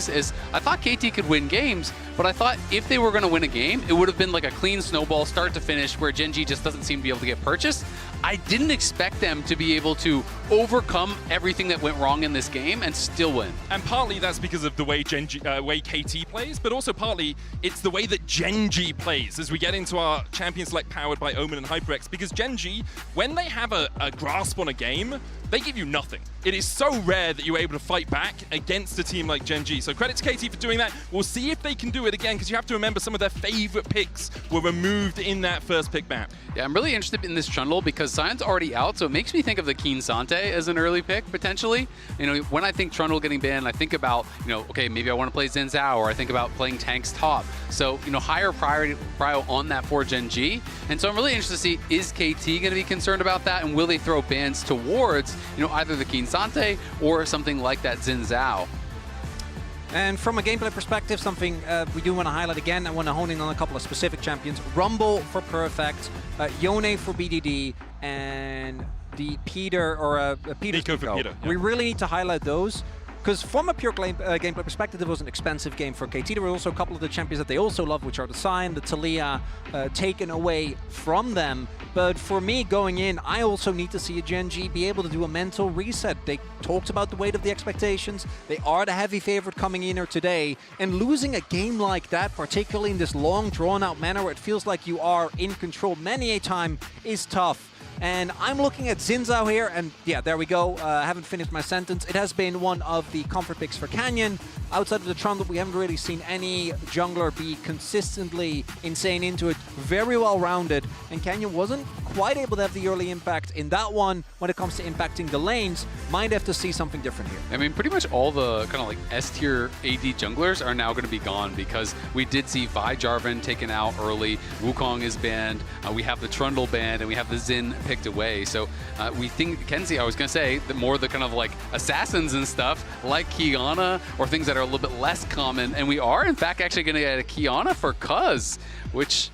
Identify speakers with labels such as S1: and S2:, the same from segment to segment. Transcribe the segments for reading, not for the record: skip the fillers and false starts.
S1: is I thought KT could win games, but I thought if they were going to win a game, it would have been like a clean snowball start to finish where GenG just doesn't seem to be able to get purchased. I didn't expect them to be able to overcome everything that went wrong in this game and still win.
S2: And partly that's because of the way way KT plays, but also partly it's the way that GenG plays as we get into our Champion Select powered by Omen and HyperX, because GenG, when they have a grasp on a game, they give you nothing. It is so rare that you're able to fight back against a team like GenG. So credit to KT for doing that. We'll see if they can do it again, because you have to remember some of their favorite picks were removed in that first pick map.
S1: Yeah, I'm really interested in this Trundle because Sion's already out, so it makes me think of the Kiin Sante as an early pick, potentially. You know, when I think Trundle getting banned, I think about, you know, okay, maybe I want to play XIN ZHAO, or I think about playing tanks top. So, you know, higher priority on that for GenG. And so I'm really interested to see, is KT going to be concerned about that, and will they throw bans towards, you know, either the Kiin Sante or something like that XIN ZHAO?
S3: And from a gameplay perspective, something we do want to highlight again, I want to hone in on a couple of specific champions. Rumble for PerfecT, Yone for BDD, and the Peter, or Peter.
S2: Nico for Peter. Yeah.
S3: We really need to highlight those, because from a pure gameplay perspective, it was an expensive game for KT. There were also a couple of the champions that they also love, which are the Sion, the Taliyah, taken away from them. But for me, going in, I also need to see a GenG be able to do a mental reset. They talked about the weight of the expectations. They are the heavy favorite coming in here today. And losing a game like that, particularly in this long, drawn-out manner where it feels like you are in control many a time, is tough. And I'm looking at XIN ZHAO here, and yeah, there we go. I haven't finished my sentence. It has been one of the comfort picks for Canyon. Outside of the Trundle, we haven't really seen any jungler be consistently insane into it. Very well-rounded, and Canyon wasn't quite able to have the early impact in that one when it comes to impacting the lanes. Might have to see something different here.
S1: I mean, pretty much all the kind of like S-tier AD junglers are now going to be gone, because we did see Vi Jarvan taken out early, Wukong is banned, we have the Trundle banned, and we have the Xin picked away. So we think, Kenzie, I was going to say, that more the kind of like assassins and stuff, like QIYANA, or things that are a little bit less common, and we are in fact actually going to get a QIYANA for Cuzz, which,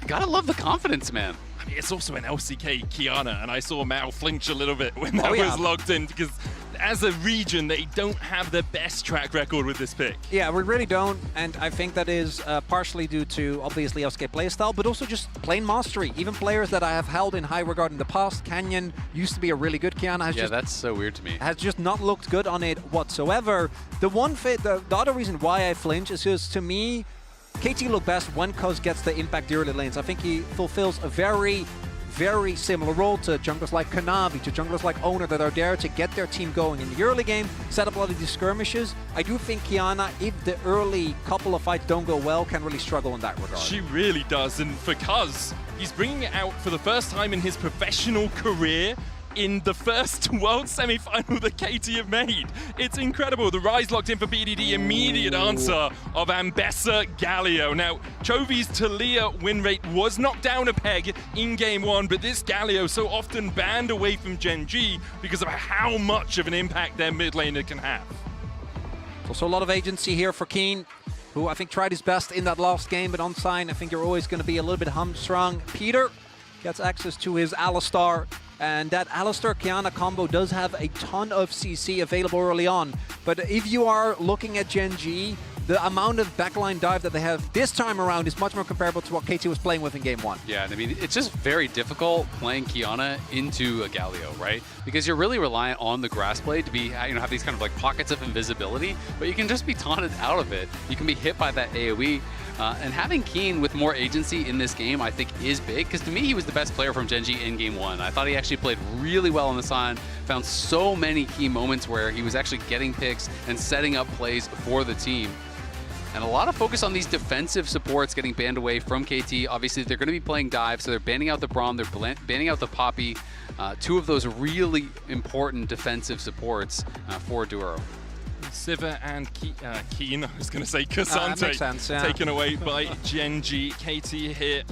S1: gotta love the confidence, man.
S2: I mean, it's also an LCK QIYANA, and I saw Mal flinch a little bit when that was logged in, because as a region, they don't have the best track record with this pick.
S3: Yeah, we really don't, and I think that is partially due to, obviously, LCK playstyle, but also just plain mastery. Even players that I have held in high regard in the past, Canyon used to be a really good QIYANA.
S1: Yeah, that's so weird to me.
S3: Has just not looked good on it whatsoever. The other reason why I flinch is because, to me, KT look best when Cuzz gets the impact the early lanes. I think he fulfills a very similar role to junglers like Kanavi, to junglers like Owner, that are there to get their team going in the early game, set up a lot of these skirmishes. I do think QIYANA, if the early couple of fights don't go well, can really struggle in that regard.
S2: She really does, and for Cuzz, he's bringing it out for the first time in his professional career in the first world semi-final that KT have made. It's incredible. The Ryze locked in for BDD, immediate answer of AMBESSA Galio. Now, Chovy's Taliyah win rate was knocked down a peg in game one, but this Galio so often banned away from GenG because of how much of an impact their mid laner can have.
S3: Also a lot of agency here for Kiin, who I think tried his best in that last game, but on sign, I think you're always going to be a little bit hamstrung. Peter gets access to his ALISTAR, and that ALISTAR QIYANA combo does have a ton of CC available early on. But if you are looking at GenG, the amount of backline dive that they have this time around is much more comparable to what KT was playing with in game one.
S1: Yeah, and I mean, it's just very difficult playing QIYANA into a Galio, right? Because you're really reliant on the grass blade to be, you know, have these kind of like pockets of invisibility, but you can just be taunted out of it. You can be hit by that AoE. And having Kiin with more agency in this game, I think, is big, because to me, he was the best player from GenG in game one. I thought he actually played really well on the side, found so many key moments where he was actually getting picks and setting up plays for the team. And a lot of focus on these defensive supports getting banned away from KT. Obviously, they're going to be playing dive, so they're banning out the Braum, they're banning out the Poppy. Two of those really important defensive supports for Duro.
S2: Sivir and Kiin, I was going to say Cassante,
S3: makes sense, yeah.
S2: Taken away by GenG. KT here,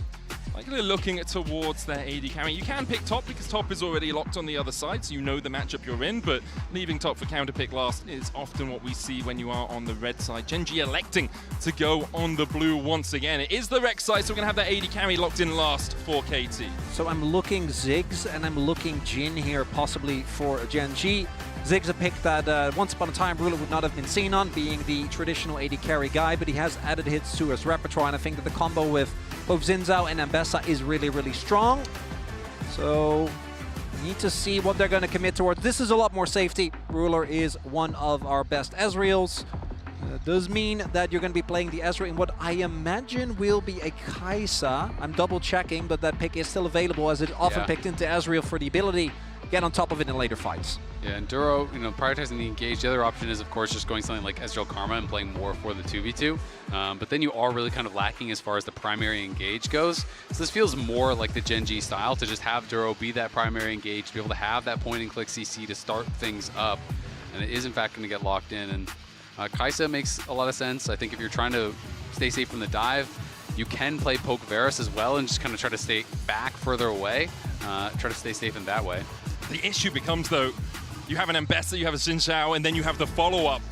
S2: likely looking towards their AD carry. You can pick top because top is already locked on the other side, so you know the matchup you're in, but leaving top for counter pick last is often what we see when you are on the red side. GenG electing to go on the blue once again. It is the Rek'Sai, so we're going to have that AD carry locked in last for KT.
S3: So I'm looking Ziggs and I'm looking Jhin here possibly for GenG. Zig's a pick that once upon a time Ruler would not have been seen on, being the traditional AD carry guy, but he has added hits to his repertoire, and I think that the combo with both XIN ZHAO and AMBESSA is really, really strong. So we need to see what they're going to commit towards. This is a lot more safety. Ruler is one of our best Ezreals. Does mean that you're going to be playing the Ezreal in what I imagine will be a Kai'Sa. I'm double checking, but that pick is still available as it often picked into Ezreal for the ability get on top of it in later fights.
S1: Yeah, and Duro, prioritizing the engage. The other option is, of course, just going something like Ezreal Karma and playing more for the 2v2. But then you are really kind of lacking as far as the primary engage goes. So this feels more like the GenG style, to just have Duro be that primary engage, to be able to have that point and click CC to start things up. And it is, in fact, going to get locked in. And Kai'Sa makes a lot of sense. I think if you're trying to stay safe from the dive, you can play poke Varus as well and just kind of try to stay back further away, try to stay safe in that way.
S2: The issue becomes, though, you have an AMBESSA, you have a XIN ZHAO, and then you have the follow-up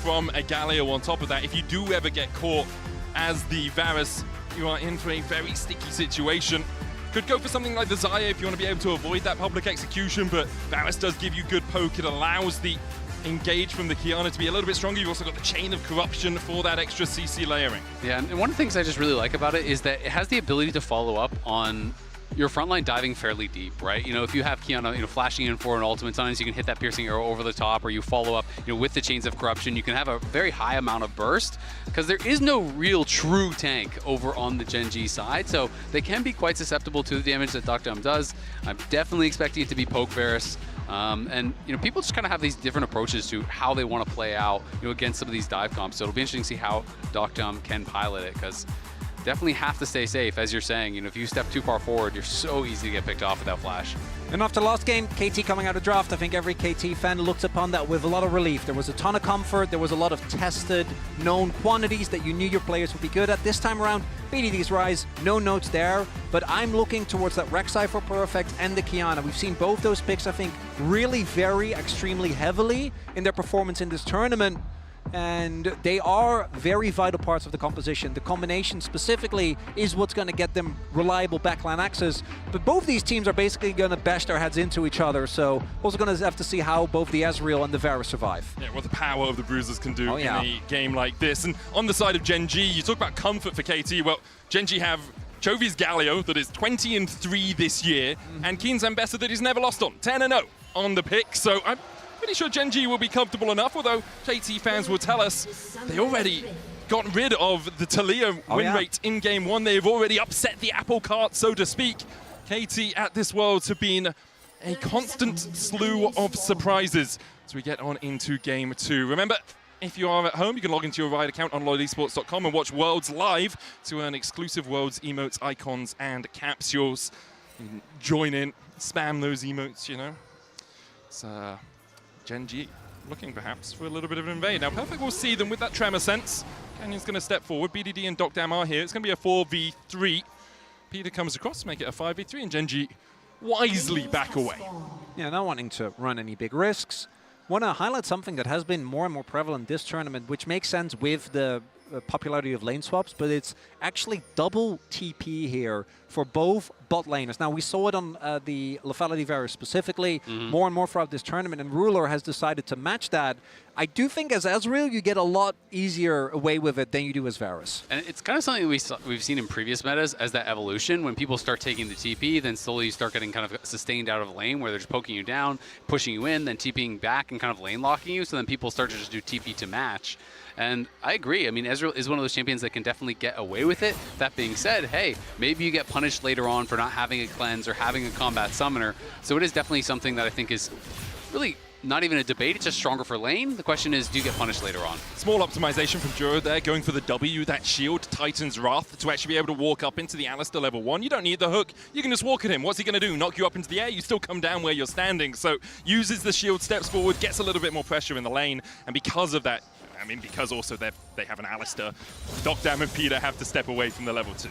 S2: from a Galio on top of that. If you do ever get caught as the Varus, you are in for a very sticky situation. Could go for something like the Xayah if you want to be able to avoid that public execution, but Varus does give you good poke. It allows the engage from the QIYANA to be a little bit stronger. You've also got the Chain of Corruption for that extra CC layering.
S1: Yeah, and one of the things I just really like about it is that it has the ability to follow up on your frontline diving fairly deep, right? If you have QIYANA, flashing in for an ultimate, sometimes you can hit that piercing arrow over the top, or you follow up, with the Chains of Corruption. You can have a very high amount of burst, because there is no real true tank over on the GenG side, so they can be quite susceptible to the damage that deokdam does. I'm definitely expecting it to be poke Varus. And people just kind of have these different approaches to how they want to play out, against some of these dive comps. So it'll be interesting to see how deokdam can pilot it, because definitely have to stay safe, as you're saying. If you step too far forward, you're so easy to get picked off without flash.
S3: And after last game, KT coming out of draft, I think every KT fan looked upon that with a lot of relief. There was a ton of comfort, there was a lot of tested, known quantities that you knew your players would be good at. This time around, Bdd RYZE, no notes there, but I'm looking towards that REK'SAI for PerfecT and the QIYANA. We've seen both those picks, I think, really vary extremely heavily in their performance in this tournament. And they are very vital parts of the composition. The combination specifically is what's going to get them reliable backline access. But both these teams are basically going to bash their heads into each other. So also going to have to see how both the Ezreal and the Varus survive.
S2: Yeah, what the power of the Bruisers can do in a game like this. And on the side of GenG, you talk about comfort for KT. Well, GenG have Chovy's Galio that is 20-3 this year, and Kiin's AMBESSA that he's never lost on, 10-0 on the pick. So I'm pretty sure GenG will be comfortable enough, although KT fans will tell us they already got rid of the Taliyah win rate in game one. They've already upset the apple cart, so to speak. KT at this Worlds have been a constant slew of surprises as we get on into game two. Remember, if you are at home, you can log into your Riot account on LoyalEsports.com and watch Worlds live to earn exclusive Worlds emotes, icons, and capsules. You can join in, spam those emotes, It's GenG looking perhaps for a little bit of an invade. Now, PerfecT will see them with that tremor sense. Canyon's going to step forward. Bdd and deokdam are here. It's going to be a 4v3. Peter comes across to make it a 5v3, and GenG wisely back away.
S3: Yeah, not wanting to run any big risks. Want to highlight something that has been more and more prevalent this tournament, which makes sense with the popularity of lane swaps, but it's actually double TP here for both bot laners. Now, we saw it on the Lethality Varus specifically, more and more throughout this tournament, and Ruler has decided to match that. I do think as Ezreal, you get a lot easier away with it than you do as Varus.
S1: And it's kind of something we've seen in previous metas as that evolution. When people start taking the TP, then slowly you start getting kind of sustained out of lane, where they're just poking you down, pushing you in, then TPing back and kind of lane locking you, so then people start to just do TP to match. And I agree. I mean, Ezreal is one of those champions that can definitely get away with it. That being said, hey, maybe you get punished later on for not having a cleanse or having a combat summoner. So it is definitely something that I think is really not even a debate. It's just stronger for lane. The question is, do you get punished later on?
S2: Small optimization from Duro there, going for the W, that shield, Titan's Wrath, to actually be able to walk up into the Alistar level 1. You don't need the hook. You can just walk at him. What's he going to do? Knock you up into the air? You still come down where you're standing. So uses the shield, steps forward, gets a little bit more pressure in the lane. And because of that, I mean, because also they have an Alistar, deokdam and Peter have to step away from the level 2.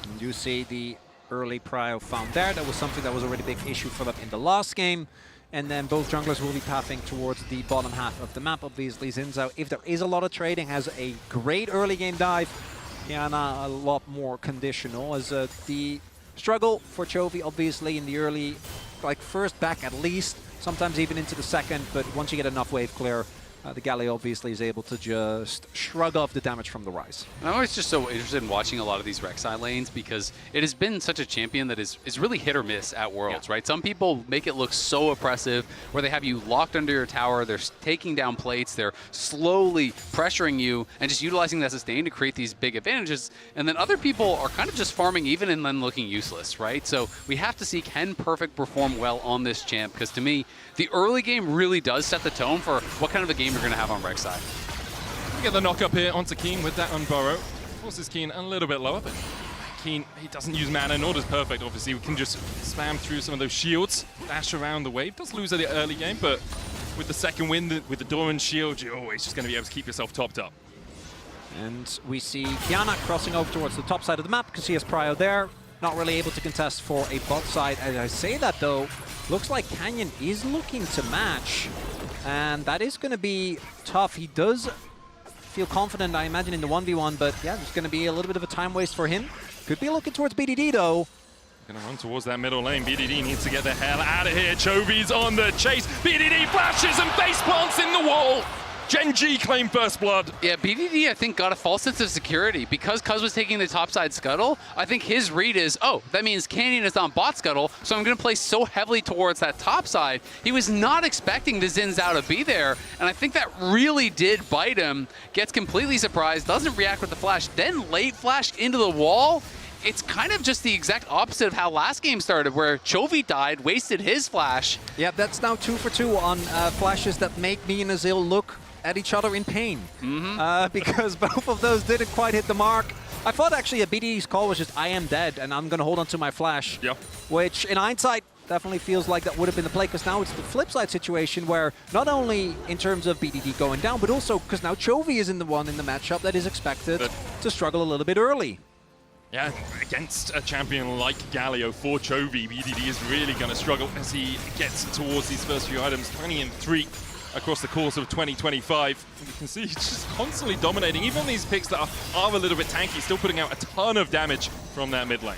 S3: And you see the early prio found there. That was something that was already a big issue for them in the last game. And then both junglers will be pathing towards the bottom half of the map. Obviously, XIN ZHAO, if there is a lot of trading, has a great early game dive. QIYANA a lot more conditional, as the struggle for Chovy, obviously, in the early, like first back at least, sometimes even into the second, but once you get enough wave clear, the Galio obviously is able to just shrug off the damage from the Ryze.
S1: I'm always just so interested in watching a lot of these REK'SAI lanes because it has been such a champion that is really hit or miss at Worlds, right? Some people make it look so oppressive where they have you locked under your tower, they're taking down plates, they're slowly pressuring you and just utilizing that sustain to create these big advantages. And then other people are kind of just farming even and then looking useless, right? So we have to see, can PerfecT perform well on this champ? Because to me, the early game really does set the tone for what kind of a game you're going to have on REK'SAI.
S2: We get the knock up here onto Kiin with that unburrow. Forces Kiin a little bit lower, but Kiin, he doesn't use mana, nor does PerfecT, obviously. We can just spam through some of those shields, dash around the wave. Does lose at the early game, but with the second win, with the Doran shield, you're always just going to be able to keep yourself topped up.
S3: And we see QIYANA crossing over towards the top side of the map because he has Prio there. Not really able to contest for a bot side. As I say that though, looks like Canyon is looking to match. And that is going to be tough. He does feel confident, I imagine, in the 1v1, but yeah, there's going to be a little bit of a time waste for him. Could be looking towards Bdd though.
S2: Gonna run towards that middle lane. Bdd needs to get the hell out of here. Chovy's on the chase. Bdd flashes and face plants in the wall. GenG claim first blood.
S1: Yeah, Bdd, I think, got a false sense of security. Because Cuzz was taking the topside scuttle, I think his read is, oh, that means Canyon is on bot scuttle, so I'm going to play so heavily towards that top side. He was not expecting the XIN ZHAO to be there, and I think that really did bite him. Gets completely surprised, doesn't react with the flash, then late flash into the wall. It's kind of just the exact opposite of how last game started, where Chovy died, wasted his flash.
S3: Yeah, that's now 2 for 2 on flashes that make me and Azir look at each other in pain. Because both of those didn't quite hit the mark. I thought actually a Bdd's call was just, I am dead, and I'm going to hold on to my flash.
S2: Yep.
S3: Which, in hindsight, definitely feels like that would have been the play, because now it's the flip side situation where not only in terms of Bdd going down, but also because now Chovy is in the matchup that is expected to struggle a little bit early.
S2: Yeah, against a champion like Galio for Chovy, Bdd is really going to struggle as he gets towards these first few items, 20 and 3 across the course of 2025. And you can see he's just constantly dominating, even on these picks that are a little bit tanky, still putting out a ton of damage from that mid lane.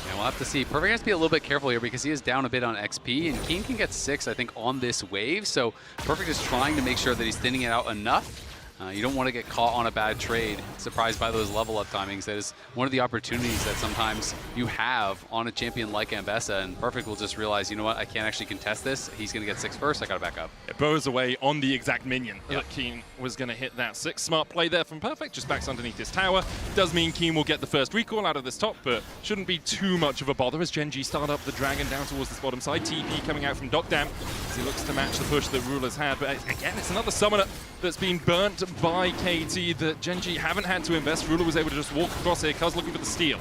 S1: Yeah, we'll have to see. PerfecT has to be a little bit careful here because he is down a bit on XP, and Kiin can get 6, I think, on this wave. So PerfecT is trying to make sure that he's thinning it out enough. You don't want to get caught on a bad trade, surprised by those level up timings. That is one of the opportunities that sometimes you have on a champion like AMBESSA, and PerfecT will just realize, you know what, I can't actually contest this. He's going to get 6 first, I got to back up.
S2: It burrows away on the exact minion that Kiin was going to hit that 6. Smart play there from PerfecT, just backs underneath his tower. Does mean Kiin will get the first recall out of this top, but shouldn't be too much of a bother as GenG start up the dragon down towards this bottom side. TP coming out from deokdam as he looks to match the push that Ruler's had, but again, it's another summoner that's been burnt by KT that GenG haven't had to invest. Ruler was able to just walk across here. Cuzz looking for the steal.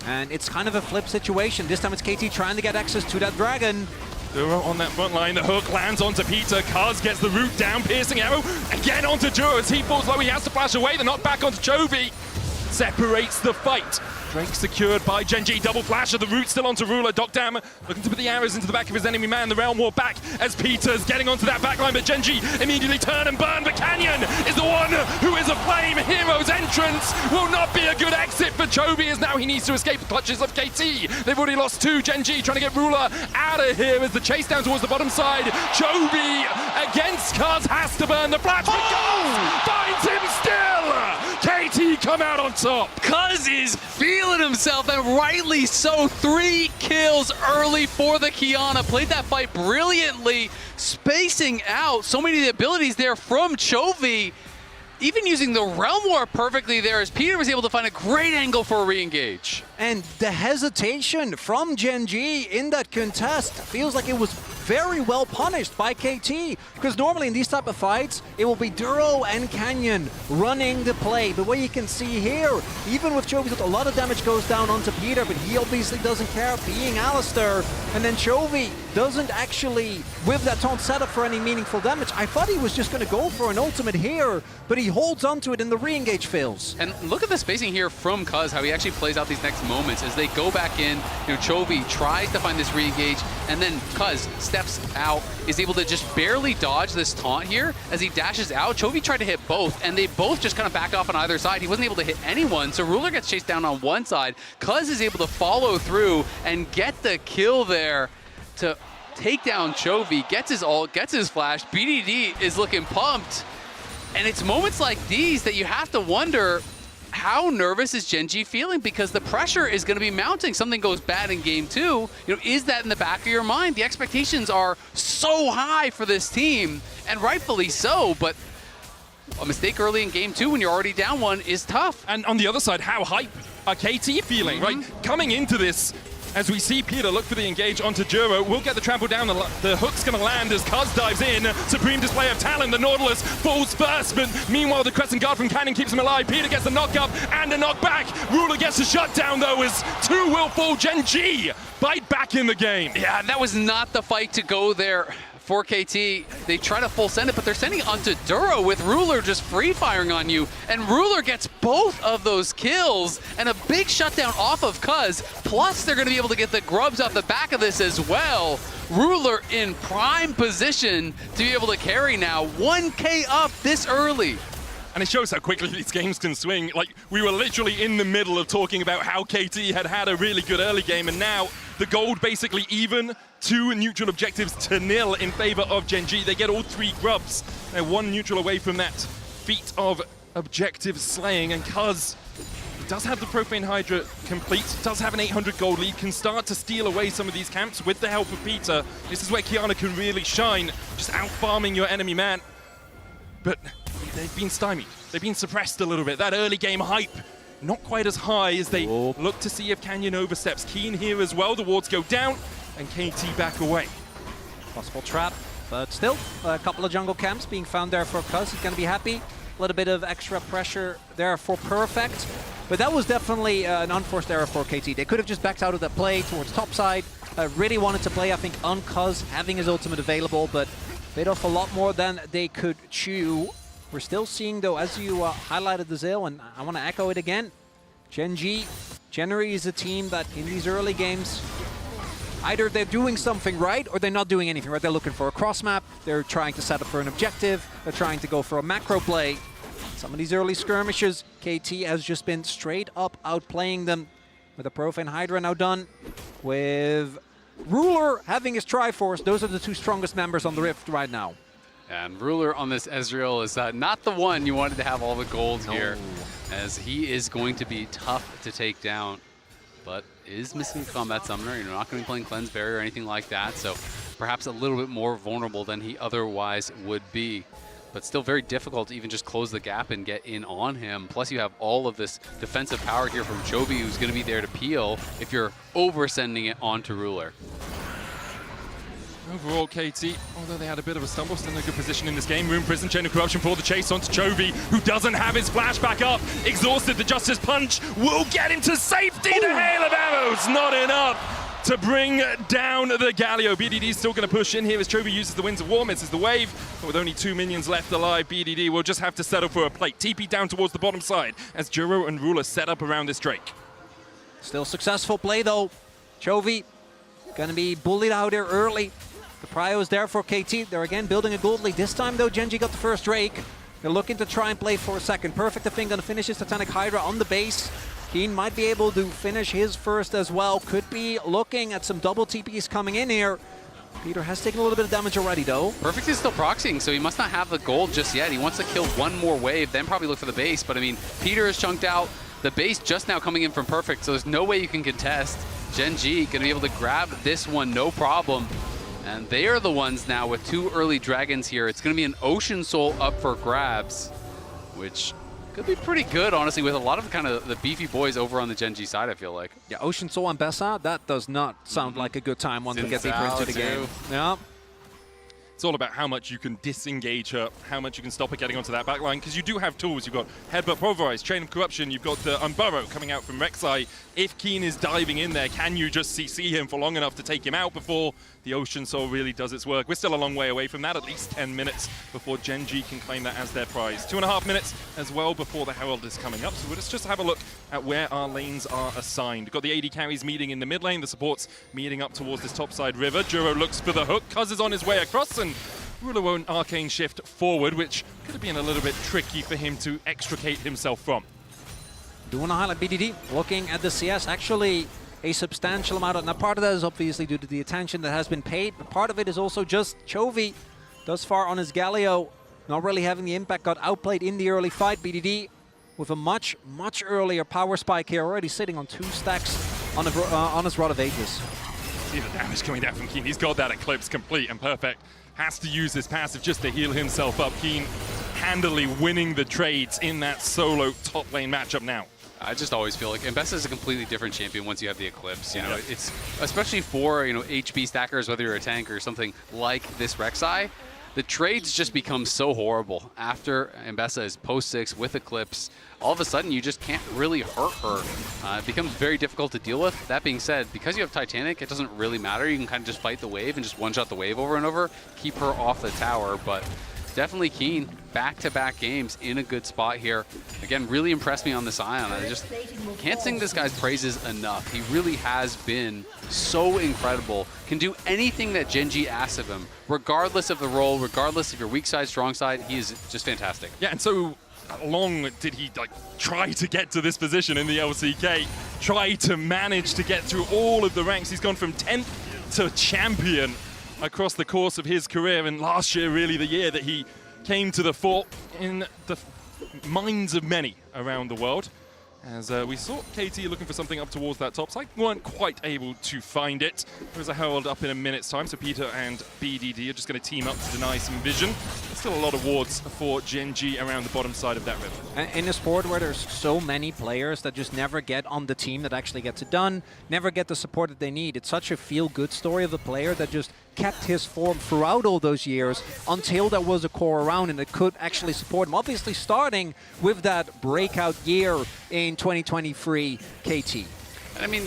S3: And it's kind of a flip situation. This time it's KT trying to get access to that dragon.
S2: Duro on that front line. The hook lands onto Peter. Cuzz gets the root down. Piercing arrow again onto Duro as he falls low. He has to flash away. They're not back onto Chovy. Separates the fight. Drake secured by GenG. Double flash of the root still onto Ruler. deokdam looking to put the arrows into the back of his enemy man. The Realm War back as Peter's getting onto that backline, but GenG immediately turn and burn. But Canyon is the one who is aflame. Hero's entrance will not be a good exit for Chovy as now he needs to escape the clutches of KT. They've already lost 2. GenG trying to get Ruler out of here as the chase down towards the bottom side. Chovy against Cuzz has to burn the flash, but Cuzz finds him still. KT come out on top.
S1: Cuzz is feeling himself, and rightly so. 3 kills early for the QIYANA. Played that fight brilliantly, spacing out so many of the abilities there from Chovy. Even using the Realm War perfectly there as Peter was able to find a great angle for a re-engage.
S3: And the hesitation from GenG in that contest feels like it was very well punished by KT, because normally in these type of fights, it will be Duro and Canyon running the play. But what you can see here, even with Chovy, a lot of damage goes down onto Peter, but he obviously doesn't care, being ALISTAR. And then Chovy doesn't actually whip that taunt setup for any meaningful damage. I thought he was just going to go for an ultimate here, but he holds onto it and the re-engage fails.
S1: And look at the spacing here from Cuzz, how he actually plays out these next moments as they go back in. You know, Chovy tries to find this re-engage, and then Cuzz steps out, is able to just barely dodge this taunt here as he dashes out. Chovy tried to hit both, and they both just kind of backed off on either side. He wasn't able to hit anyone, so Ruler gets chased down on one side. Cuzz is able to follow through and get the kill there to take down Chovy, gets his ult, gets his flash. BDD is looking pumped. And it's moments like these that you have to wonder, how nervous is GenG feeling? Because the pressure is going to be mounting. Something goes bad in game 2. You know, is that in the back of your mind? The expectations are so high for this team, and rightfully so, but a mistake early in game 2 when you're already down 1 is tough.
S2: And on the other side, how hype are KT feeling, right? Coming into this, as we see Peter look for the engage onto Duro, we'll get the trample down, the hook's gonna land as Cuzz dives in. Supreme display of talent, the Nautilus falls first, but meanwhile the Crescent Guard from Canyon keeps him alive. Peter gets the knock up and a knock back. Ruler gets the shutdown though, as 2 will fall. GenG bite back in the game.
S1: Yeah, that was not the fight to go there for KT. They try to full send it, but they're sending it onto Duro with Ruler just free firing on you. And Ruler gets both of those kills and a big shutdown off of Cuzz. Plus, they're gonna be able to get the grubs off the back of this as well. Ruler in prime position to be able to carry now. 1K up this early.
S2: And it shows how quickly these games can swing. Like, we were literally in the middle of talking about how KT had a really good early game, and now the gold basically even, 2 neutral objectives to 0 in favor of GenG. They get all 3 grubs. They're 1 neutral away from that feat of objective slaying, and Cuzz does have the Profane Hydra complete, does have an 800 gold lead, can start to steal away some of these camps with the help of Peter. This is where QIYANA can really shine, just out-farming your enemy man. But they've been stymied. They've been suppressed a little bit. That early game hype, not quite as high as they look to see if Canyon oversteps. Kiin here as well. The wards go down, and KT back away.
S3: Possible trap, but still, a couple of jungle camps being found there for Cuzz. He's going to be happy. A little bit of extra pressure there for PerfecT. But that was definitely an unforced error for KT. They could have just backed out of that play towards top side. Really wanted to play, I think, on Cuzz, having his ultimate available, but bit off a lot more than they could chew. We're still seeing, though, as you highlighted the Zale, and I want to echo it again, GenG generally is a team that in these early games, either they're doing something right or they're not doing anything right. They're looking for a cross map, they're trying to set up for an objective, they're trying to go for a macro play. Some of these early skirmishes, KT has just been straight up outplaying them, with the Profane Hydra now done, with Ruler having his Triforce. Those are the 2 strongest members on the Rift right now.
S1: And Ruler on this Ezreal is not the one you wanted to have all the gold here, as he is going to be tough to take down, but is missing Combat Summoner. You're not going to be playing Cleanse Barrier or anything like that, so perhaps a little bit more vulnerable than he otherwise would be. But still very difficult to even just close the gap and get in on him. Plus you have all of this defensive power here from Chovy, who's going to be there to peel if you're oversending it onto Ruler.
S2: Overall, KT, although they had a bit of a stumble, still in a good position in this game. Rune Prison, Chain of Corruption for the chase onto Chovy, who doesn't have his flash back up. Exhausted, the Justice Punch will get him to safety. The hail of arrows, not enough to bring down the Galio. BDD's still going to push in here as Chovy uses the Winds of War, misses the wave. But with only 2 minions left alive, BDD will just have to settle for a plate. TP down towards the bottom side as Duro and Ruler set up around this Drake.
S3: Still successful play though. Chovy going to be bullied out here early. The prio is there for KT. They're again building a gold lead. This time though, GenG got the first Drake. They're looking to try and play for a second. PerfecT, I think, going to finish his Titanic Hydra on the base. Kiin might be able to finish his first as well. Could be looking at some double TPs coming in here. Peter has taken a little bit of damage already, though.
S1: PerfecT is still proxying, so he must not have the gold just yet. He wants to kill 1 more wave, then probably look for the base. But I mean, Peter has chunked out the base just now coming in from PerfecT, so there's no way you can contest. GenG going to be able to grab this one, no problem. And they are the ones now with 2 early dragons here. It's going to be an Ocean Soul up for grabs, which could be pretty good, honestly, with a lot of kind of the beefy boys over on the GenG side, I feel like.
S3: Yeah, Ocean Soul AMBESSA, that does not sound like a good time once we get deeper into the game. Yeah.
S2: It's all about how much you can disengage her, how much you can stop her getting onto that backline, because you do have tools. You've got Headbutt Pulverize, Chain of Corruption, you've got the Unburrow coming out from REK'SAI. If Kiin is diving in there, can you just CC him for long enough to take him out before the Ocean Soul really does its work? We're still a long way away from that, at least 10 minutes before GenG can claim that as their prize. 2.5 minutes as well before the Herald is coming up, so let's just have a look at where our lanes are assigned. We've got the AD carries meeting in the mid lane, the supports meeting up towards this topside river. Duro looks for the hook, Cuzz is on his way across, and Ruler won't arcane shift forward, which could have been a little bit tricky for him to extricate himself from.
S3: Do want to highlight BDD looking at the CS. Actually, a substantial amount of. Now, part of that is obviously due to the attention that has been paid, but part of it is also just Chovy thus far on his Galio, not really having the impact, got outplayed in the early fight. BDD with a much earlier power spike here, already sitting on 2 stacks on his Rod of Ages.
S2: See the damage coming down from Kiin. He's got that Eclipse complete, and PerfecT has to use this passive just to heal himself up. Kiin handily winning the trades in that solo top lane matchup now.
S1: I just always feel like AMBESSA is a completely different champion once you have the Eclipse. You know, it's especially for HP stackers, whether you're a tank or something like this REK'SAI. The trades just become so horrible after AMBESSA is post 6 with Eclipse. All of a sudden, you just can't really hurt her. It becomes very difficult to deal with. That being said, because you have Titanic, it doesn't really matter. You can kind of just fight the wave and just one-shot the wave over and over, keep her off the tower. But definitely Kiin, back-to-back games in a good spot here. Again, really impressed me on this Ion. I just can't sing this guy's praises enough. He really has been so incredible. Can do anything that GenG asks of him, regardless of the role, regardless of your weak side, strong side. He is just fantastic.
S2: Yeah, and so long did he try to get to this position in the LCK, try to manage to get through all of the ranks. He's gone from 10th to champion across the course of his career, and last year really the year that he came to the fore in the minds of many around the world. As we saw KT looking for something up towards that top side, weren't quite able to find it. There's a herald up in a minute's time, so Peter and BDD are just going to team up to deny some vision. There's still a lot of wards for GenG around the bottom side of that river.
S3: In a sport where there's so many players that just never get on the team that actually gets it done, never get the support that they need, it's such a feel-good story of the player that just kept his form throughout all those years until there was a core around and it could actually support him. Obviously starting with that breakout year in 2023 KT.
S1: And I mean,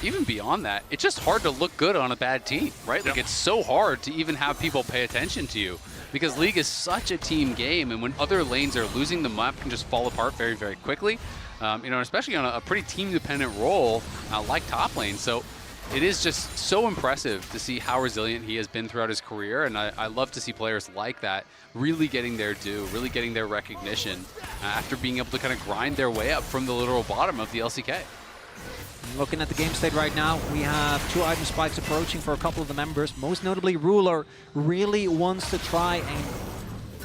S1: even beyond that, it's just hard to look good on a bad team, right? Like it's so hard to even have people pay attention to you because League is such a team game, and when other lanes are losing, the map can just fall apart very, very quickly. Especially on a pretty team-dependent role like top lane. So it is just so impressive to see how resilient he has been throughout his career, and I love to see players like that really getting their due, really getting their recognition after being able to kind of grind their way up from the literal bottom of the LCK.
S3: Looking at the game state right now, we have 2 item spikes approaching for a couple of the members. Most notably, Ruler really wants to try and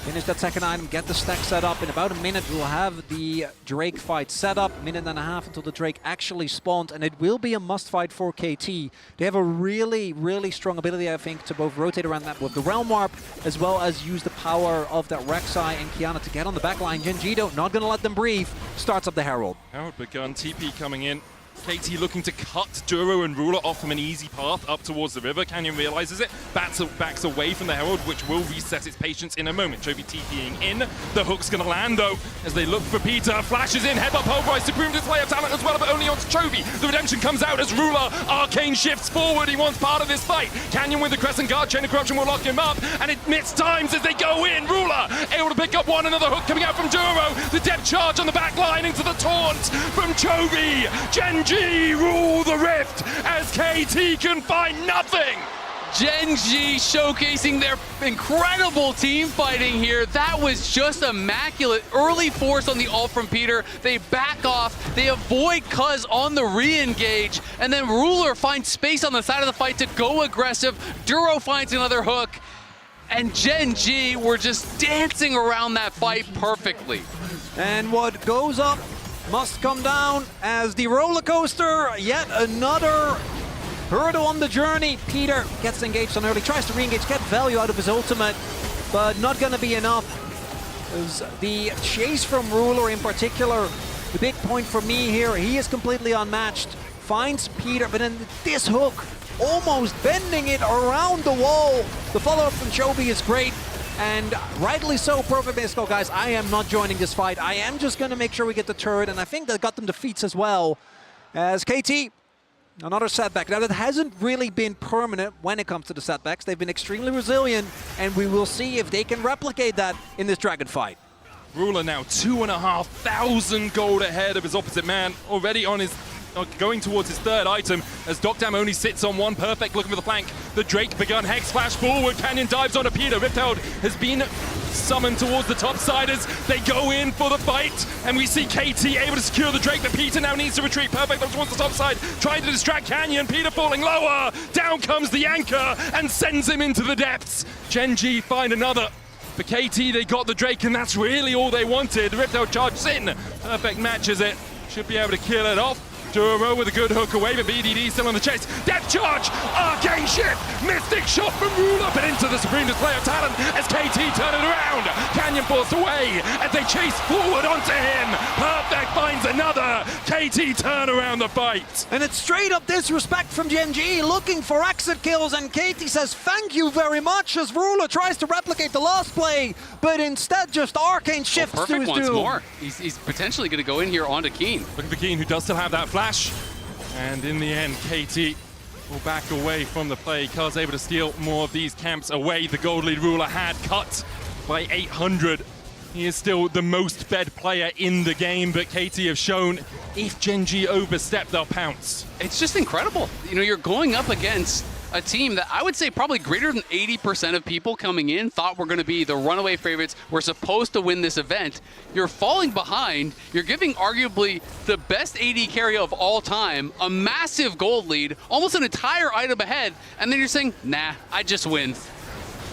S3: finish that second item, get the stack set up. In about a minute, we'll have the Drake fight set up. Minute and a half until the Drake actually spawned, and it will be a must fight for KT. They have a really strong ability, I think, to both rotate around that with the Realm Warp, as well as use the power of that REK'SAI and QIYANA to get on the back line. GenG, not going to let them breathe, starts up the Herald.
S2: Herald begun, TP coming in. KT looking to cut Duro and Ruler off from an easy path up towards the river. Canyon realizes it, backs away from the Herald, which will reset its patience in a moment. Chovy TPing in. The hook's going to land, though, as they look for Peter. Flashes in, headbutt pulverized, supreme display of talent as well, but only onto Chovy. The redemption comes out as Ruler, arcane shifts forward. He wants part of this fight. Canyon with the Crescent Guard, Chain of Corruption will lock him up, and it missed times as they go in. Ruler able to pick up one, another hook coming out from Duro. The depth charge on the back line into the taunt from Chovy. GenG rule the rift as KT can find nothing.
S1: GenG showcasing their incredible team fighting here. That was just immaculate. Early force on the ult from Peter. They back off. They avoid Cuzz on the re-engage. And then Ruler finds space on the side of the fight to go aggressive. Duro finds another hook. And GenG were just dancing around that fight perfectly.
S3: And what goes up must come down as the roller coaster, yet another hurdle on the journey. Peter gets engaged on early, tries to re-engage, get value out of his ultimate, but not gonna be enough. As the chase from Ruler in particular, the big point for me here, he is completely unmatched. Finds Peter, but then this hook, almost bending it around the wall. The follow-up from Chovy is great. And rightly so, PerfecT REK'SAI, guys, I am not joining this fight. I am just going to make sure we get the turret, and I think that got them defeats as well. As KT, another setback. Now, that hasn't really been permanent when it comes to the setbacks. They've been extremely resilient, and we will see if they can replicate that in this Dragon fight.
S2: Ruler now 2,500 gold ahead of his opposite man, already on his going towards his third item as deokdam only sits on one. PerfecT looking for the flank. The Drake begun, Hex flash forward. Canyon dives onto Peter. Rift Herald has been summoned towards the topsiders. They go in for the fight, and we see KT able to secure the Drake, but Peter now needs to retreat. PerfecT looks towards the top side, trying to distract Canyon. Peter falling lower. Down comes the anchor and sends him into the depths. GenG find another. For KT, they got the Drake, and that's really all they wanted. Ripto charges in. PerfecT matches it. Should be able to kill it off. Duro with a good hook away, but BDD still on the chase. Death charge! Arcane shift! Mystic shot from Ruler, but into the supreme display of talent as KT turn it around. Canyon forced away as they chase forward onto him. PerfecT finds another. KT turn around the fight.
S3: And it's straight up disrespect from GenG, looking for exit kills, and KT says thank you very much as Ruler tries to replicate the last play, but instead just arcane shifts to his
S1: PerfecT wants
S3: doom.
S1: more. He's potentially going to go in here onto Kiin.
S2: Look at the Kiin, who does still have that flash. And in the end, KT will back away from the play. Cuzz able to steal more of these camps away. The gold lead Ruler had cut by 800. He is still the most fed player in the game, but KT have shown if GenG overstep, they'll pounce.
S1: It's just incredible. You know, you're going up against a team that I would say probably greater than 80% of people coming in thought were going to be the runaway favorites. We're supposed to win this event. You're falling behind. You're giving arguably the best AD carry of all time, a massive gold lead, almost an entire item ahead, and then you're saying, nah, I just win.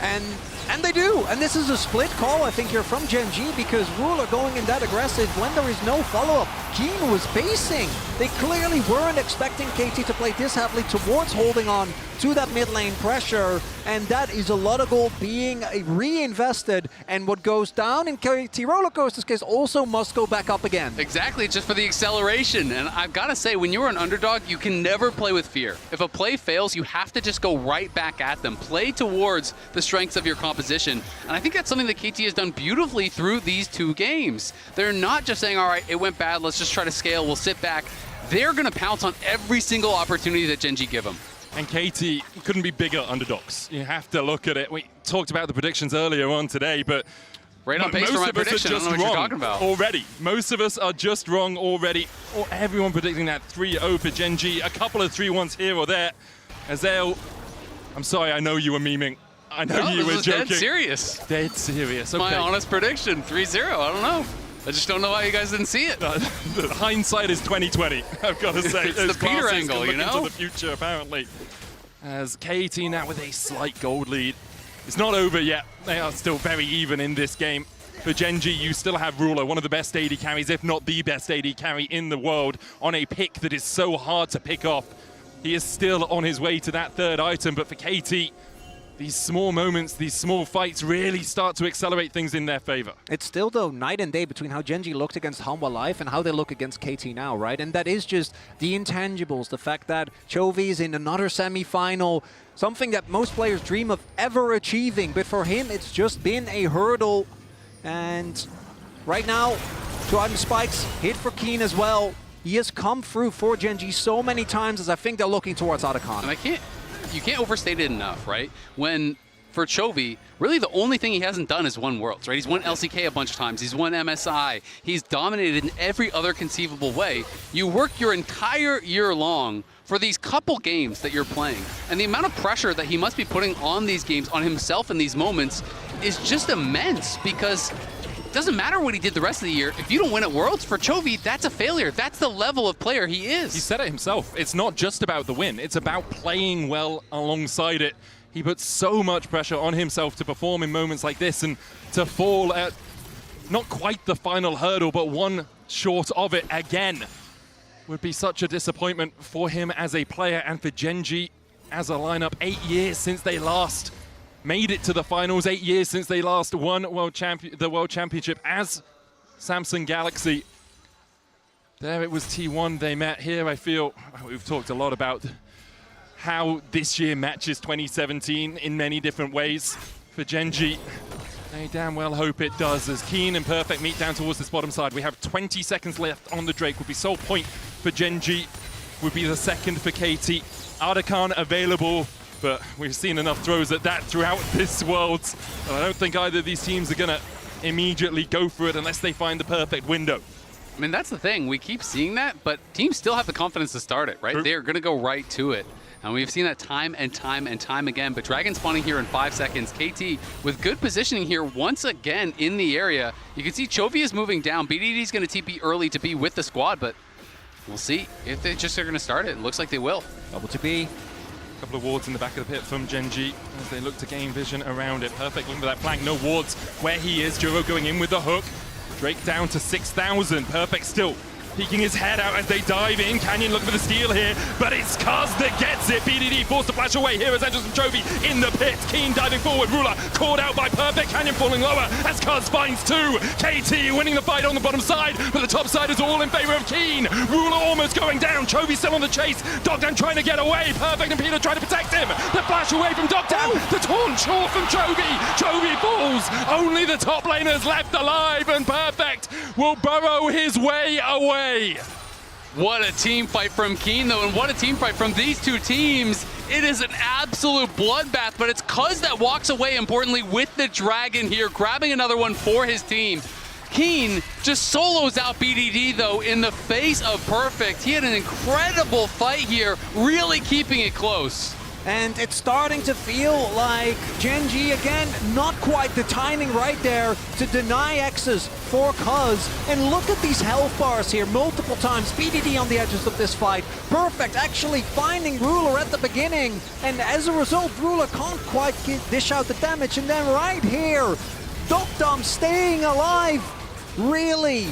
S3: And they do, and this is a split call, I think, here from GenG, because Ruler going in that aggressive when there is no follow-up. Kiin was basing. They clearly weren't expecting KT to play this heavily towards holding on to that mid lane pressure, and that is a lot of gold being reinvested, and what goes down in KT Rollercoaster's case also must go back up again.
S1: Exactly, just for the acceleration. And I've got to say, when you're an underdog, you can never play with fear. If a play fails, you have to just go right back at them. Play towards the strengths of your competition. And I think that's something that KT has done beautifully through these two games. They're not just saying, all right, it went bad, let's just try to scale, we'll sit back. They're going to pounce on every single opportunity that GenG give them.
S2: And KT couldn't be bigger underdogs. You have to look at it. We talked about the predictions earlier on today, but
S1: right on pace for my prediction. I don't know what you're talking about.
S2: Already. Most of us are just wrong already. Or everyone predicting that 3-0 for GenG. A couple of 3-1s here or there. Azale, I'm sorry, I know you were memeing. I know you were joking.
S1: Dead serious.
S2: Dead serious. Okay.
S1: My honest prediction, 3-0. I don't know. I just don't know why you guys didn't see it.
S2: Hindsight is 20/20. I've got to say.
S1: It's the Peter angle, you know?
S2: Into the future, apparently. As KT now with a slight gold lead. It's not over yet. They are still very even in this game. For GenG, you still have Ruler, one of the best AD carries, if not the best AD carry in the world, on a pick that is so hard to pick off. He is still on his way to that third item, but for KT, these small moments, these small fights really start to accelerate things in their favor.
S3: It's still, though, night and day between how GenG looked against Hanwha Life and how they look against KT now, right? And that is just the intangibles, the fact that Chovy is in another semi-final, something that most players dream of ever achieving, but for him, it's just been a hurdle. And right now, 2 item spikes, hit for Kiin as well. He has come through for GenG so many times as I think they're looking towards Otacon.
S1: And you can't overstate it enough, right? When, for Chovy, really the only thing he hasn't done is won Worlds, right? He's won LCK a bunch of times, he's won MSI, he's dominated in every other conceivable way. You work your entire year long for these couple games that you're playing, and the amount of pressure that he must be putting on these games, on himself in these moments, is just immense, because it doesn't matter what he did the rest of the year. If you don't win at Worlds, for Chovy, that's a failure. That's the level of player he is.
S2: He said it himself. It's not just about the win. It's about playing well alongside it. He puts so much pressure on himself to perform in moments like this, and to fall at not quite the final hurdle, but one short of it again would be such a disappointment for him as a player and for GenG as a lineup. 8 years since they last made it to the finals, 8 years since they last won the World Championship as Samsung Galaxy. There it was T1 they met. Here I feel we've talked a lot about how this year matches 2017 in many different ways. For GenG, they damn well hope it does, as Kiin and PerfecT meet down towards this bottom side. We have 20 seconds left on the Drake. Would be sole point for GenG, would be the second for KT. Otacon available, but we've seen enough throws at that throughout this Worlds. And I don't think either of these teams are gonna immediately go for it unless they find the perfect window.
S1: I mean, that's the thing. We keep seeing that, but teams still have the confidence to start it, right?
S2: True.
S1: They're going to go right to it. And we've seen that time and time and time again. But Dragon spawning here in 5 seconds. KT with good positioning here once again in the area. You can see Chovy is moving down. BDD is going to TP early to be with the squad, but we'll see if they just are going to start it. It looks like they will.
S3: Double TP.
S2: A couple of wards in the back of the pit from GenG as they look to gain vision around it. PerfecT looking for that flank, no wards where he is. Duro going in with the hook. Drake down to 6,000. PerfecT still peeking his head out as they dive in. Canyon looking for the steal here, but it's Cuzz that gets it. BDD forced to flash away. Here is Angels and Chovy in the pit. Kiin diving forward. Ruler caught out by PerfecT. Canyon falling lower as Cuzz finds two. KT winning the fight on the bottom side, but the top side is all in favor of Kiin. Ruler almost going down. Chovy still on the chase. deokdam trying to get away. PerfecT and Peter trying to protect him. The flash away from deokdam. The taunt short from Chovy. Chovy falls. Only the top laners left alive, and PerfecT will burrow his way away.
S1: What a team fight from Kiin, though, and what a team fight from these two teams. It is an absolute bloodbath, but it's Cuzz that walks away, importantly, with the Dragon here, grabbing another one for his team. Kiin just solos out BDD, though, in the face of PerfecT. He had an incredible fight here, really keeping it close.
S3: And it's starting to feel like GenG, again, not quite the timing right there to deny X's for Cuzz. And look at these health bars here multiple times. BDD on the edges of this fight. PerfecT actually finding Ruler at the beginning. And as a result, Ruler can't quite dish out the damage. And then right here, deokdam staying alive really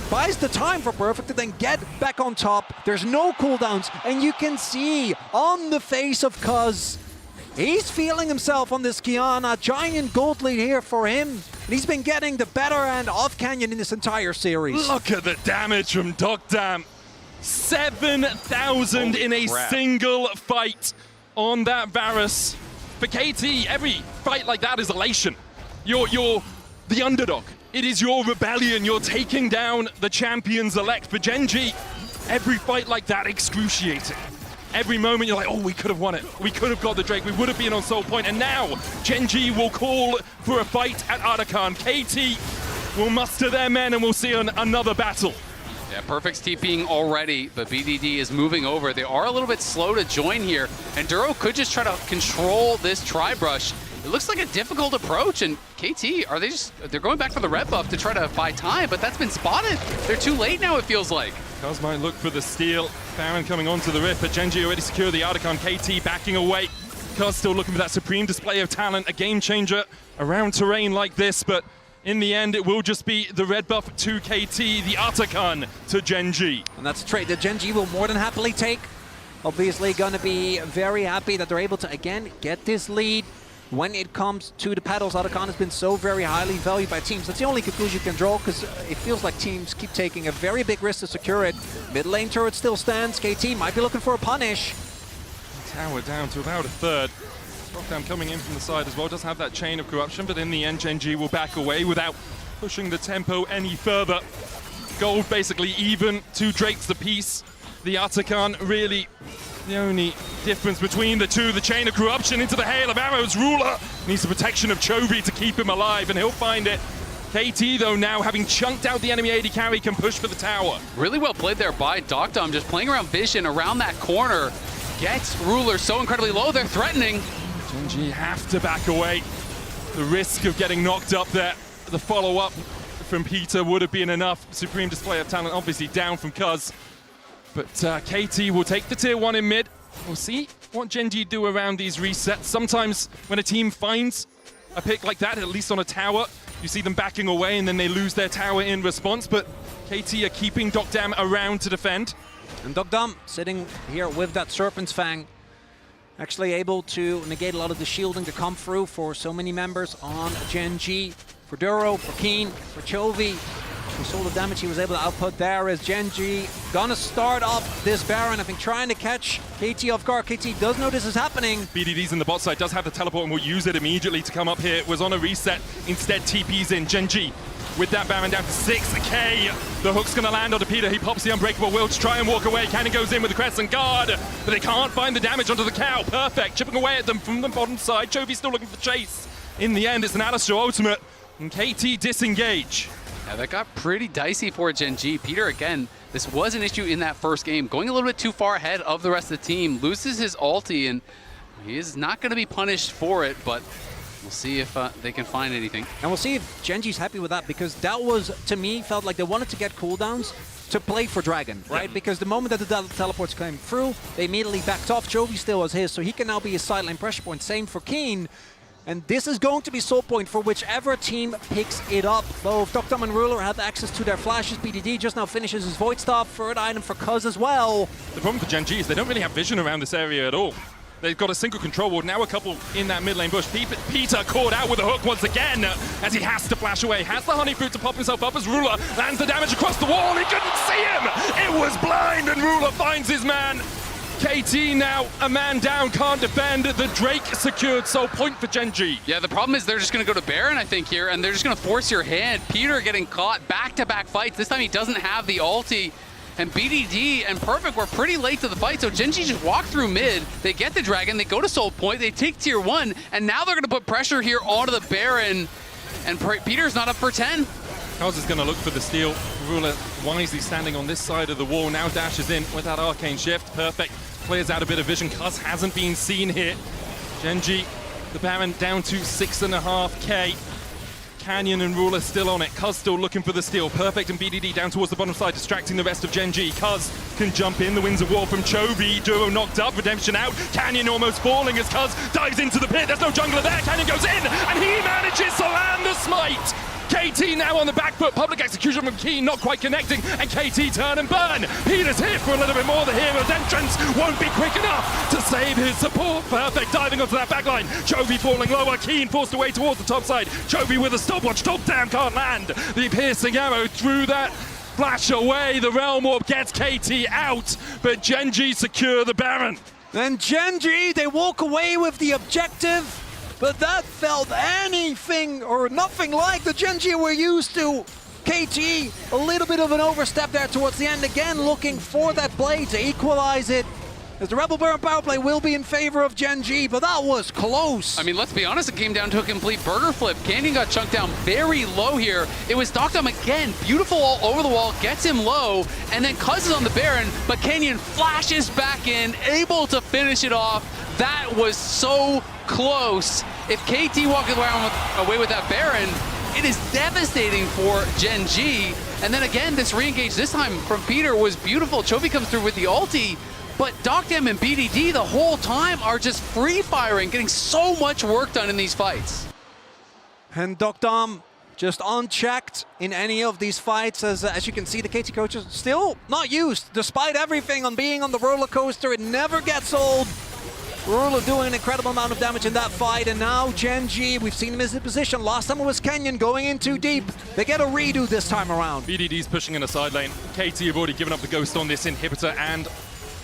S3: buys the time for PerfecT to then get back on top. There's no cooldowns, and you can see on the face of Cuzz, he's feeling himself on this QIYANA. Giant gold lead here for him, and he's been getting the better end of Canyon in this entire series.
S2: Look at the damage from deokdam. 7,000 in a single fight on that Varus. For KT, every fight like that is elation. You're the underdog. It is your rebellion. You're taking down the champions elect. For GenG, every fight like that, excruciating. Every moment you're like, oh, we could have won it. We could have got the Drake. We would have been on Soul Point. And now GenG will call for a fight at Arakan. KT will muster their men and we'll see another battle.
S1: Yeah, PerfecT's TPing already, but BDD is moving over. They are a little bit slow to join here, and Duro could just try to control this tri-brush. It looks like a difficult approach, and KT, they're going back for the red buff to try to buy time, but that's been spotted. They're too late now, it feels like.
S2: Cuzz might look for the steal. Baron coming onto the rift, but GenG already secured the Arakan. KT backing away. Cuzz still looking for that supreme display of talent, a game changer around terrain like this, but in the end, it will just be the red buff to KT, the Arakan to GenG.
S3: And that's a trait that GenG will more than happily take. Obviously gonna be very happy that they're able to, again, get this lead. When it comes to the pedals, Arakan has been so very highly valued by teams. That's the only conclusion you can draw, because it feels like teams keep taking a very big risk to secure it. Mid lane turret still stands. KT might be looking for a punish.
S2: Tower down to about a third. deokdam coming in from the side as well, does have that chain of corruption, but in the end, GenG will back away without pushing the tempo any further. Gold basically even, 2 Drakes apiece. The Arakan really the only difference between the two. The chain of corruption into the hail of arrows. Ruler needs the protection of Chovy to keep him alive, and he'll find it. KT, though, now having chunked out the enemy AD carry, can push for the tower.
S1: Really well played there by deokdam, just playing around vision around that corner. Gets Ruler so incredibly low, they're threatening.
S2: GenG have to back away. The risk of getting knocked up there. The follow-up from Peter would have been enough. Supreme display of talent, obviously down from Cuzz. But KT will take the tier 1 in mid. We'll see what GenG do around these resets. Sometimes when a team finds a pick like that, at least on a tower, you see them backing away and then they lose their tower in response. But KT are keeping deokdam around to defend.
S3: And deokdam sitting here with that Serpent's Fang, actually able to negate a lot of the shielding to come through for so many members on GenG. For Duro, for Kiin, for Chovy. We saw the damage he was able to output there as GenG gonna start off this Baron. I think trying to catch KT off guard. KT does know this is happening.
S2: BDD's in the bot side, does have the teleport and will use it immediately to come up here. It was on a reset, instead TP's in. GenG with that Baron down to 6k. The hook's gonna land onto Peter. He pops the Unbreakable Will to try and walk away. Cannon goes in with the Crescent Guard, but they can't find the damage onto the cow. PerfecT chipping away at them from the bottom side. Chovy's still looking for the chase. In the end, it's an ALISTAR ultimate, and KT disengage.
S1: Yeah, that got pretty dicey for GenG. Peter, again, this was an issue in that first game. Going a little bit too far ahead of the rest of the team, loses his ulti, and he is not going to be punished for it, but we'll see if they can find anything.
S3: And we'll see if GenG's happy with that, because that was, to me, felt like they wanted to get cooldowns to play for Dragon, right? Yeah. Because the moment that the teleports came through, they immediately backed off. Chovy still has his, so he can now be a sideline pressure point. Same for Kiin. And this is going to be soul point for whichever team picks it up. Both deokdam and Ruler have access to their flashes. Bdd just now finishes his Void Staff. Third item for Cuzz as well.
S2: The problem for GenG is they don't really have vision around this area at all. They've got a single control ward, now a couple in that mid lane bush. Peter caught out with a hook once again as he has to flash away. Has the honey fruit to pop himself up as Ruler lands the damage across the wall. He couldn't see him! It was blind and Ruler finds his man. KT now a man down, can't defend. The Drake secured, so point for GenG.
S1: Yeah, the problem is they're just going to go to Baron, I think, here, and they're just going to force your hand. Peter getting caught back-to-back fights. This time he doesn't have the ulti. And Bdd and PerfecT were pretty late to the fight, so GenG just walked through mid. They get the Dragon, they go to Soul Point, they take tier 1, and now they're going to put pressure here onto the Baron. And Peter's not up for 10.
S2: Cuzz is going to look for the steal. Ruler wisely standing on this side of the wall, now dashes in with that arcane shift. PerfecT clears out a bit of vision. Cuzz hasn't been seen here. GenG, the Baron down to 6.5k. Canyon and Ruler still on it. Cuzz still looking for the steal. PerfecT and Bdd down towards the bottom side, distracting the rest of GenG. Cuzz can jump in. The Winds of War from Chovy. Duro knocked up. Redemption out. Canyon almost falling as Cuzz dives into the pit. There's no jungler there. Canyon goes in, and he manages to land the smite. KT now on the back foot. Public execution from Kiin, not quite connecting, and KT turn and burn. Peter's here for a little bit more. The hero's entrance won't be quick enough to save his support. PerfecT diving onto that back line. Chovy falling lower. Kiin forced away towards the top side. Chovy with a stopwatch. Deokdam can't land. The piercing arrow through that. Flash away. The Realm Warp gets KT out, but GenG secure the Baron.
S3: And GenG, they walk away with the objective. But that felt anything or nothing like the GenG we're used to. KT, a little bit of an overstep there towards the end. Again, looking for that play to equalize it. As the Rebel Baron power play will be in favor of GenG, but that was close.
S1: I mean, let's be honest, it came down to a complete burger flip. Canyon got chunked down very low here. It was deokdam again, beautiful all over the wall, gets him low, and then Cuzz is on the Baron, but Canyon flashes back in, able to finish it off. That was so close. If KT walks away with that Baron, it is devastating for GenG. And then again, this re-engage this time from Peter was beautiful. Chovy comes through with the ulti, but deokdam and Bdd the whole time are just free-firing, getting so much work done in these fights.
S3: And deokdam just unchecked in any of these fights. As you can see, the KT coaches still not used, despite everything on being on the roller coaster. It never gets old. Ruler doing an incredible amount of damage in that fight, and now GenG, we've seen him in his position. Last time it was Canyon going in too deep. They get a redo this time around.
S2: Bdd's pushing in a side lane. KT have already given up the ghost on this inhibitor and,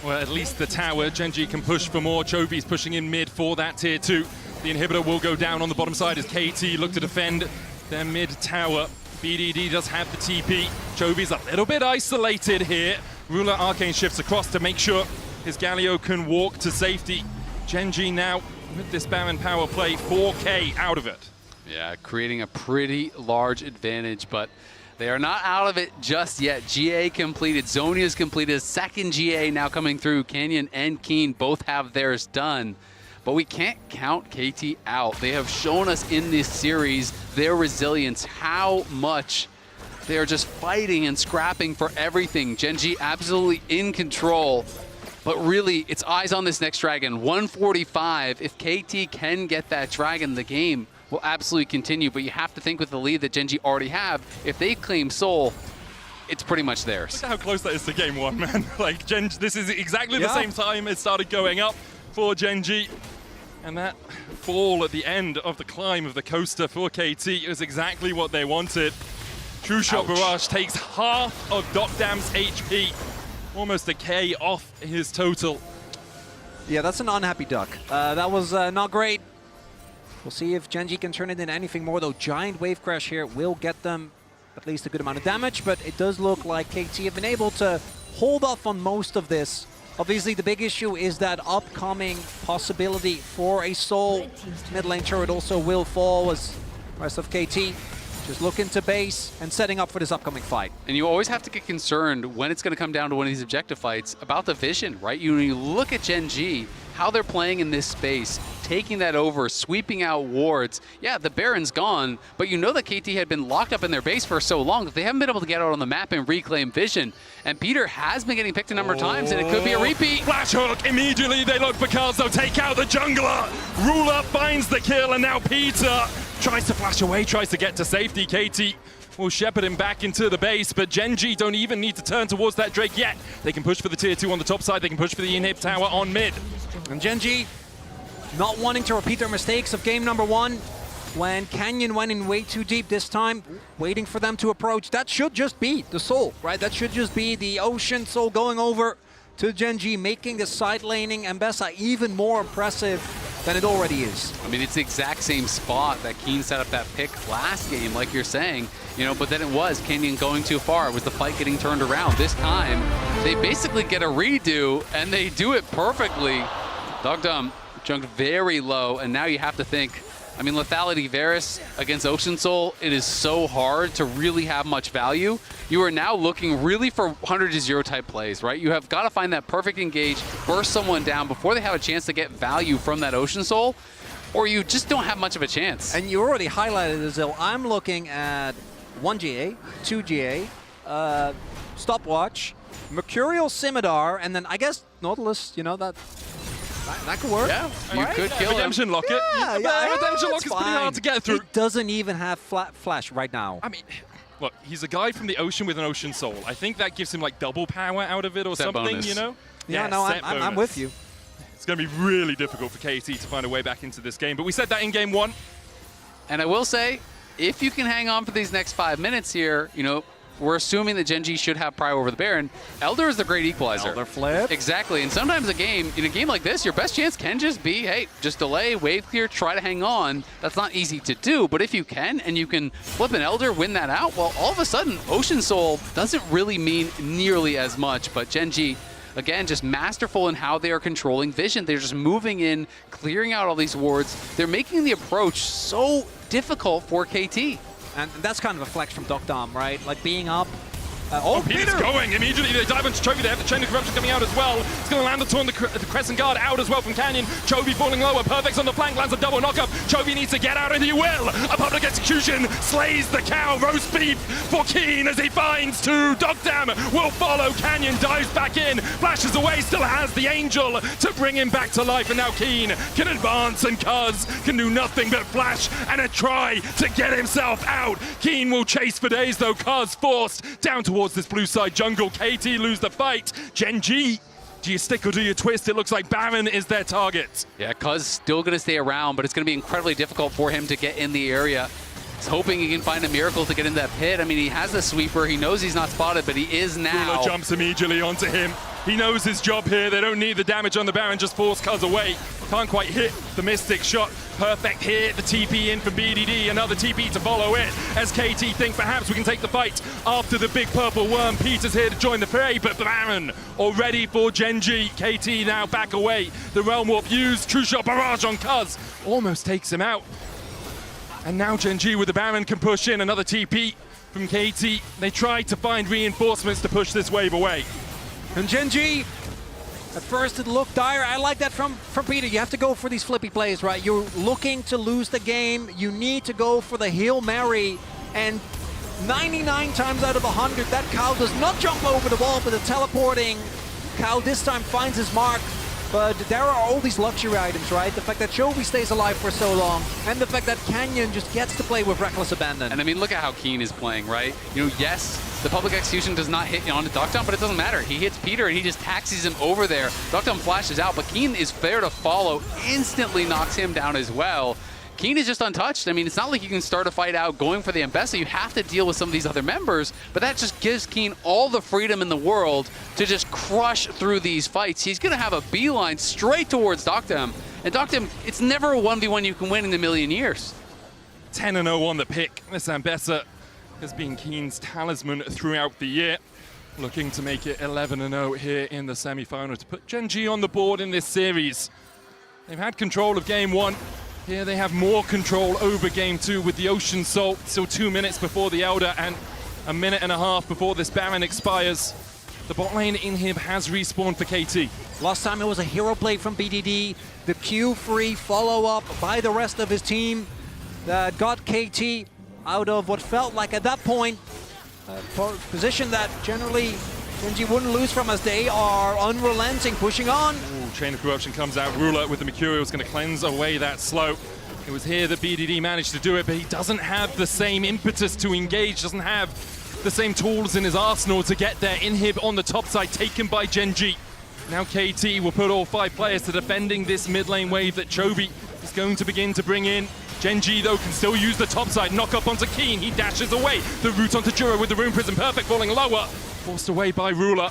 S2: well, at least the tower. GenG can push for more. Chovy's pushing in mid for that tier 2. The inhibitor will go down on the bottom side as KT look to defend their mid tower. Bdd does have the TP. Chovy's a little bit isolated here. Ruler arcane shifts across to make sure his Galio can walk to safety. GenG now with this Baron power play, 4k out of it.
S1: Yeah, creating a pretty large advantage, but they are not out of it just yet. GA completed, Zhonya's completed, second GA now coming through. Canyon and Kiin both have theirs done, but we can't count KT out. They have shown us in this series their resilience, how much they are just fighting and scrapping for everything. GenG absolutely in control. But really, it's eyes on this next dragon. 145. If KT can get that dragon, the game will absolutely continue. But you have to think with the lead that GenG already have, if they claim Soul, it's pretty much theirs.
S2: Look at how close that is to game 1, man. Like, this is exactly the same time it started going up for GenG. And that fall at the end of the climb of the coaster for KT is exactly what they wanted. True Shot Barrage takes half of deokdam's HP. Almost a K off his total.
S3: Yeah, that's an unhappy duck. That was not great. We'll see if GenG can turn it into anything more, though. Giant wave crash here will get them at least a good amount of damage, but it does look like KT have been able to hold off on most of this. Obviously, the big issue is that upcoming possibility for a Soul mid lane turret also will fall as the rest of KT just looking to base and setting up for this upcoming fight.
S1: And you always have to get concerned when it's going to come down to one of these objective fights about the vision, right? You look at GenG, how they're playing in this space, taking that over, sweeping out wards. Yeah, the Baron's gone, but you know that KT had been locked up in their base for so long that they haven't been able to get out on the map and reclaim vision. And Peter has been getting picked a number of times, and it could be a repeat.
S2: Flash hook, immediately they look for Cuzz, they'll take out the jungler. Ruler finds the kill, and now Peter tries to flash away, tries to get to safety. KT will shepherd him back into the base, but GenG don't even need to turn towards that Drake yet. They can push for the tier 2 on the top side, they can push for the inhib tower on mid.
S3: And GenG not wanting to repeat their mistakes of game number 1 when Canyon went in way too deep this time, waiting for them to approach. That should just be the soul, right? That should just be the Ocean Soul going over to GenG, making the side laning AMBESSA even more impressive than it already is.
S1: I mean, it's the exact same spot that Kiin set up that pick last game, like you're saying, you know, but then it was Canyon going too far. It was the fight getting turned around. This time, they basically get a redo, and they do it perfectly. deokdam jumped very low, and now you have to think, I mean, lethality Varus against Ocean Soul, it is so hard to really have much value. You are now looking really for 100-0 type plays, right? You have got to find that perfect engage, burst someone down before they have a chance to get value from that Ocean Soul, or you just don't have much of a chance.
S3: And you already highlighted as though I'm looking at 1 GA, 2 GA, Stopwatch, Mercurial Scimitar, and then I guess Nautilus, you know, that could work.
S1: Yeah, you could kill him.
S2: Redemption Locket. Redemption Locket's pretty hard to get through.
S3: It doesn't even have flash right now.
S2: I mean, look, he's a guy from the ocean with an Ocean Soul. I think that gives him like double power out of it or
S1: Set
S2: something,
S1: bonus.
S2: you know?
S3: Yeah, no, I'm with you.
S2: It's going to be really difficult for KT to find a way back into this game, but we said that in game 1.
S1: And I will say, if you can hang on for these next 5 minutes here, you know, we're assuming that GenG should have prior over the Baron. Elder is the great equalizer.
S3: Elder flip.
S1: Exactly, and sometimes in a game like this, your best chance can just be, hey, just delay, wave clear, try to hang on. That's not easy to do, but if you can, and you can flip an Elder, win that out, well, all of a sudden, Ocean Soul doesn't really mean nearly as much, but GenG, again, just masterful in how they are controlling vision. They're just moving in, clearing out all these wards. They're making the approach so difficult for KT.
S3: And that's kind of a flex from deokdam, right? Like being up.
S2: Peter's going. Immediately they dive into Chovy. They have the Chain of Corruption coming out as well. It's going to land the Taunt, the Crescent Guard out as well from Canyon. Chovy falling lower. PerfecT's on the flank, lands a double knockup. Chovy needs to get out, and he will. A public execution slays the cow. Roast beef for Kiin as he finds 2. deokdam will follow. Canyon dives back in, flashes away, still has the Angel to bring him back to life. And now Kiin can advance, and Cuzz can do nothing but flash and a try to get himself out. Kiin will chase for days, though. Cuzz forced down towards this blue side jungle. KT lose the fight. GenG, do you stick or do you twist? It looks like Baron is their target.
S1: Yeah, Cuzz still going to stay around, but it's going to be incredibly difficult for him to get in the area. He's hoping he can find a miracle to get in that pit. I mean, he has the sweeper. He knows he's not spotted, but he is now.
S2: Ruler jumps immediately onto him. He knows his job here. They don't need the damage on the Baron, just force Cuzz away. Can't quite hit the Mystic shot. PerfecT here, the TP in from Bdd, another TP to follow it. As KT think perhaps we can take the fight after the big purple worm. Peter's here to join the fray, but Baron already for GenG. KT now back away. The Realm Warp used, True Shot barrage on Cuzz. Almost takes him out. And now GenG with the Baron can push in another TP from KT. They try to find reinforcements to push this wave away.
S3: And GenG, at first it looked dire. I like that from Peter. You have to go for these flippy plays, right? You're looking to lose the game. You need to go for the Hail Mary. And 99 times out of 100, that cow does not jump over the wall, but the teleporting cow this time finds his mark. But there are all these luxury items, right? The fact that Chovy stays alive for so long, and the fact that Canyon just gets to play with reckless abandon.
S1: And I mean, look at how Kiin is playing, right? You know, yes, the public execution does not hit onto deokdam, but it doesn't matter. He hits Peter and he just taxis him over there. deokdam flashes out, but Kiin is there to follow, instantly knocks him down as well. Kiin is just untouched. I mean, it's not like you can start a fight out going for the AMBESSA. You have to deal with some of these other members, but that just gives Kiin all the freedom in the world to just crush through these fights. He's going to have a beeline straight towards deokdam. And deokdam, it's never a 1v1 you can win in a million years.
S2: 10-0 on the pick. This AMBESSA has been Kiin's talisman throughout the year. Looking to make it 11-0 here in the semi-final to put GenG on the board in this series. They've had control of game 1. Here they have more control over game 2 with the Ocean Salt. Still 2 minutes before the Elder and a minute and a half before this Baron expires. The bot lane inhib has respawned for KT.
S3: Last time it was a hero play from BDD. The Q-free follow-up by the rest of his team that got KT out of what felt like at that point a position that generally GenG wouldn't lose from, as they are unrelenting, pushing on.
S2: Ooh, Chain of Corruption comes out. Ruler with the Mercurial is going to cleanse away that slope. It was here that BDD managed to do it, but he doesn't have the same impetus to engage, doesn't have the same tools in his arsenal to get there. Inhib on the top side, taken by GenG. Now KT will put all 5 players to defending this mid lane wave that Chovy is going to begin to bring in. GenG, though, can still use the top side. Knock up onto Kiin. He dashes away. The route onto Duro with the Rune Prism. PerfecT falling lower. Forced away by Ruler.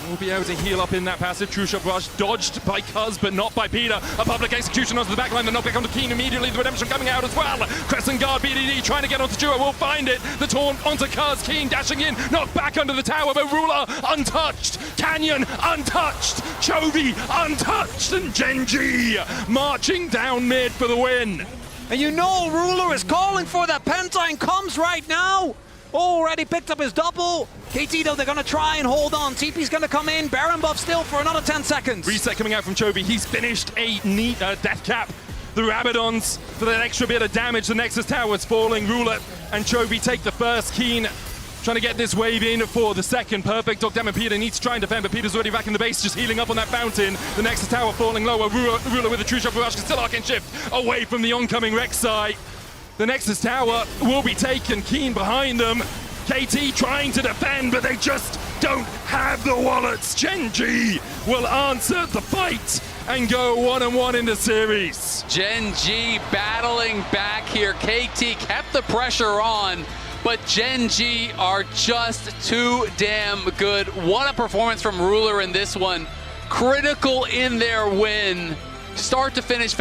S2: We'll be able to heal up in that passive. True Shot Rush dodged by Cuzz, but not by Peter. A public execution onto the backline. The knockback onto Kiin immediately. The redemption coming out as well. Crescent Guard, BDD trying to get onto Duro. Will find it. The taunt onto Cuzz. Kiin dashing in. Knocked back under the tower, but Ruler untouched. Canyon untouched. Chovy untouched. And GenG marching down mid for the win.
S3: And you know Ruler is calling for that. Pentine comes right now. Already picked up his double. KT, though, they're going to try and hold on. TP's going to come in. Baron buff still for another 10 seconds.
S2: Reset coming out from Chovy. He's finished a neat death cap through Abaddons for that extra bit of damage. The Nexus Tower is falling. Ruler and Chovy take the first. Kiin trying to get this wave in for the second. PerfecT, deokdam, and Peter needs to try and defend, but Peter's already back in the base, just healing up on that fountain. The Nexus Tower falling lower. Ruler with a True Shot Rush can still arcane shift away from the oncoming REK'SAI. The Nexus Tower will be taken. Kiin behind them. KT trying to defend, but they just don't have the wallets. GenG will answer the fight and go 1-1 in the series.
S1: GenG battling back here. KT kept the pressure on, but GenG are just too damn good. What a performance from Ruler in this one. Critical in their win. Start to finish.